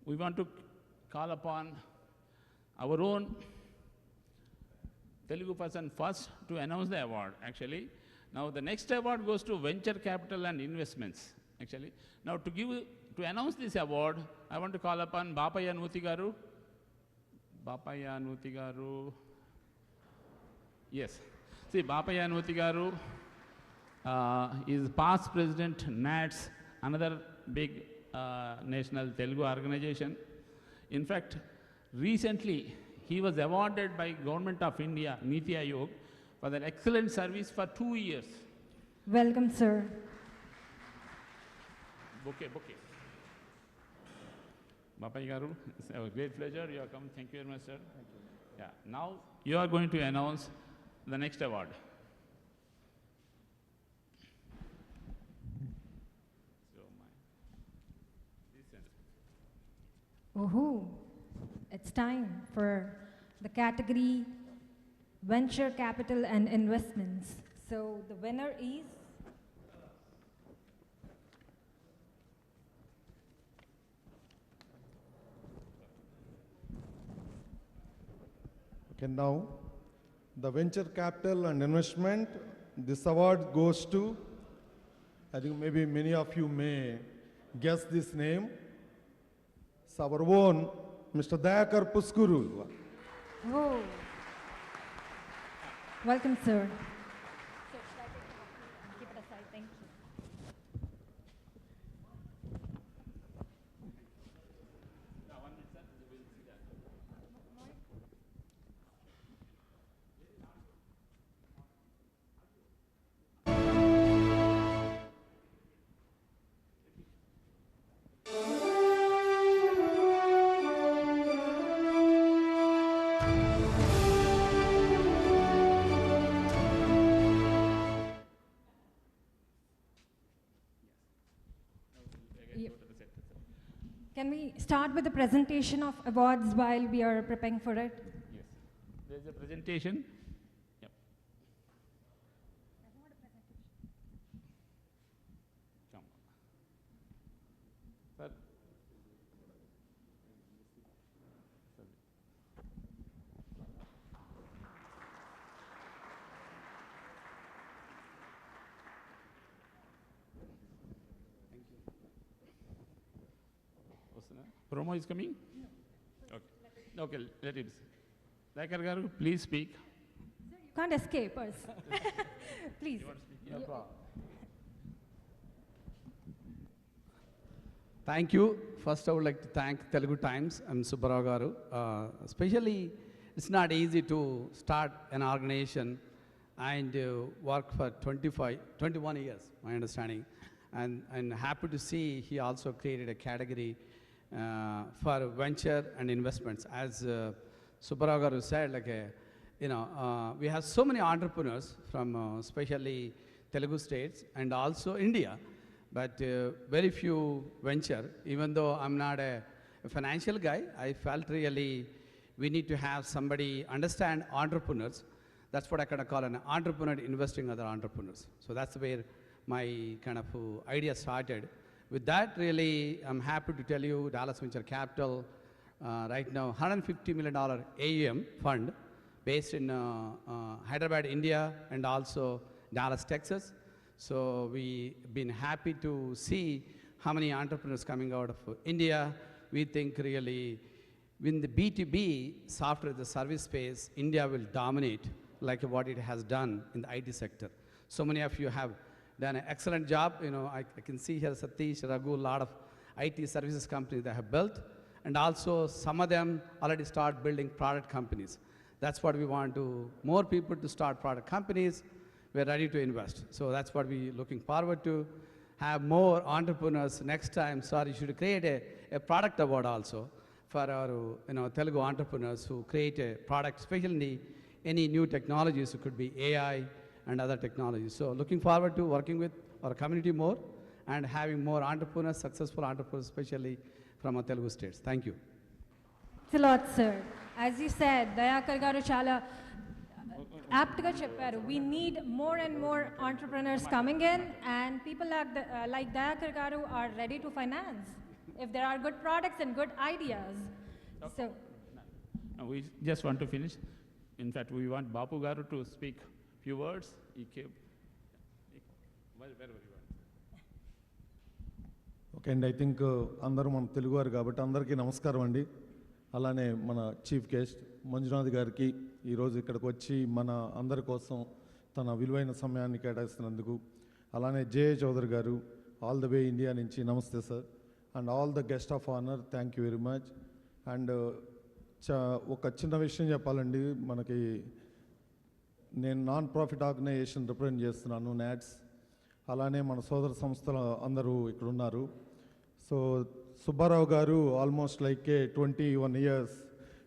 we want to call upon our own Telugu person first to announce the award, actually. Now, the next award goes to Venture Capital and Investments, actually. Now, to announce this award, I want to call upon Bapaya Nuti Garu. Bapaya Nuti Garu. Yes. See, Bapaya Nuti Garu is past president, NATS, another big national Telugu organization. In fact, recently, he was awarded by Government of India, Niti Aayog, for an excellent service for 2 years. Welcome, sir. Bouquet. Bapai Garu, it's a great pleasure. You have come. Thank you very much, sir. Thank you. Yeah. Now you are going to announce the next award. Woohoo! It's time for the category Venture Capital and Investments. So the winner is Okay, now the Venture Capital and Investment, this award goes to, I think maybe many of you may guess this name. It's our own Mr. Dayakar Puskuru. oh, welcome, sir. Keep it aside. Thank you. Can we start with the presentation of awards while we are preparing for it? Yes. There is a presentation. Yep. Come. Sir. Promo is coming? No. Okay, let it. Dayakar Garu, please speak. Sir, you can't escape us. Please. No problem. Thank you. First, I would like to thank Telugu Times and Subbarao Garu. Especially, it's not easy to start an organization and work for 21 years, my understanding. And happy to see he also created a category for venture and investments. As Subbarao Garu said, we have so many entrepreneurs from especially Telugu states and also India, but very few venture. Even though I'm not a financial guy, I felt really we need to have somebody understand entrepreneurs. That's what I kind of call an entrepreneur investing other entrepreneurs. So that's where my kind of idea started. With that, really, I'm happy to tell you Dallas Venture Capital, right now, $150 million AUM fund based in Hyderabad, India, and also Dallas, Texas. So we've been happy to see how many entrepreneurs coming out of India. We think really, in the B2B software as a service space, India will dominate like what it has done in the IT sector. So many of you have done an excellent job. I can see here Satish, Raghu, a lot of IT services companies that have built, and also some of them already start building product companies. That's what we want to, more people to start product companies. We're ready to invest. So that's what we're looking forward to, have more entrepreneurs next time. Sorry, you should create a product award also for our Telugu entrepreneurs who create a product, especially any new technologies. It could be AI, and other technologies. So looking forward to working with our community more and having more entrepreneurs, successful entrepreneurs, especially from our Telugu states. Thank you. Thanks a lot, sir. As you said, Dayakar Garu chala apt ga chepparu. We need more and more entrepreneurs coming in, and people like Dayakar Garu are ready to finance. if there are good products and good ideas. So, We just want to finish. In fact, we want Bapu Garu to speak few words. He came. Wherever you want. Okay అండి, I think అందరూ మన తెలుగువారు కాబట్టి అందరికీ నమస్కారం అండి. అలానే మన చీఫ్ గెస్ట్ మంజునాథ్ గారికి ఈరోజు ఇక్కడికి వచ్చి మన అందరి కోసం తన విలువైన సమయాన్ని కేటాయిస్తున్నందుకు, అలానే జే చౌదరి గారు ఆల్ ద వే ఇండియా నుంచి నమస్తే sir, and all the guest of honour thank you very much. And ఒక చిన్న విషయం చెప్పాలండి, మనకి నేను నాన్ ప్రాఫిట్ ఆర్గనైజేషన్ రిప్రజెంట్ చేస్తున్నాను, నాట్స్. అలానే మన సోదర సంస్థలు అందరూ ఇక్కడ ఉన్నారు. సో సుబ్బారావు గారు almost like 21 years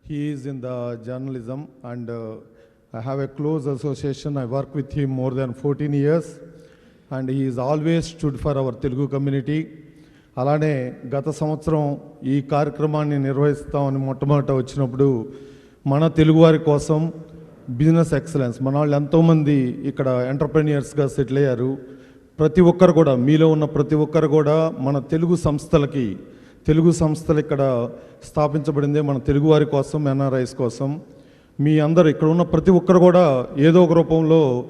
he is in the journalism, and I have a close association. I work with him more than 14 years, and he is always stood for our Telugu community. అలానే గత సంవత్సరం ఈ కార్యక్రమాన్ని నిర్వహిస్తామని మొట్టమొదట వచ్చినప్పుడు మన తెలుగువారి కోసం బిజినెస్ ఎక్సలెన్స్, మన వాళ్ళు ఎంతోమంది ఇక్కడ ఎంటర్ప్రెన్యూర్స్గా సెటిల్ అయ్యారు. ప్రతి ఒక్కరు కూడా, మీలో ఉన్న ప్రతి ఒక్కరు కూడా మన తెలుగు సంస్థలు ఇక్కడ స్థాపించబడిందే మన తెలుగువారి కోసం, ఎన్ఆర్ఐస్ కోసం. మీ అందరూ ఇక్కడ ఉన్న ప్రతి ఒక్కరు కూడా ఏదో ఒక రూపంలో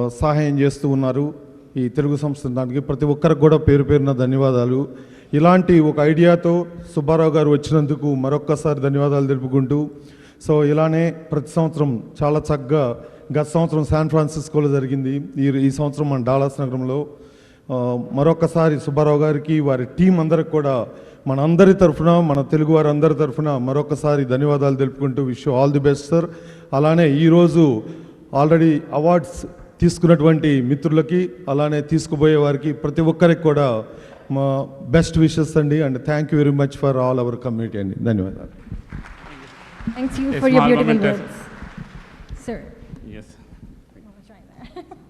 సహాయం చేస్తూ ఉన్నారు ఈ తెలుగు సంస్థ. దానికి ప్రతి ఒక్కరికి కూడా పేరు పేరున ధన్యవాదాలు. ఇలాంటి ఒక ఐడియాతో సుబ్బారావు గారు వచ్చినందుకు మరొక్కసారి ధన్యవాదాలు తెలుపుకుంటూ, సో ఇలానే ప్రతి సంవత్సరం చాలా చక్కగా, గత సంవత్సరం శాన్ ఫ్రాన్సిస్కోలో జరిగింది, ఈ సంవత్సరం మన డాలస్ నగరంలో. మరొకసారి సుబ్బారావు గారికి, వారి టీం అందరికి కూడా మన అందరి తరఫున, మన తెలుగు వారి అందరి తరఫున మరొకసారి ధన్యవాదాలు తెలుపుకుంటూ wish all the best sir. అలానే ఈరోజు ఆల్రెడీ అవార్డ్స్ తీసుకున్నటువంటి మిత్రులకి, అలానే తీసుకుపోయే వారికి ప్రతి ఒక్కరికి కూడా మా బెస్ట్ విషెస్ అండి. And thank you very much for all our community అండి. ధన్యవాదాలు. thank you A for your small beautiful moment of- words. Sir. Yes. I'm gonna try that.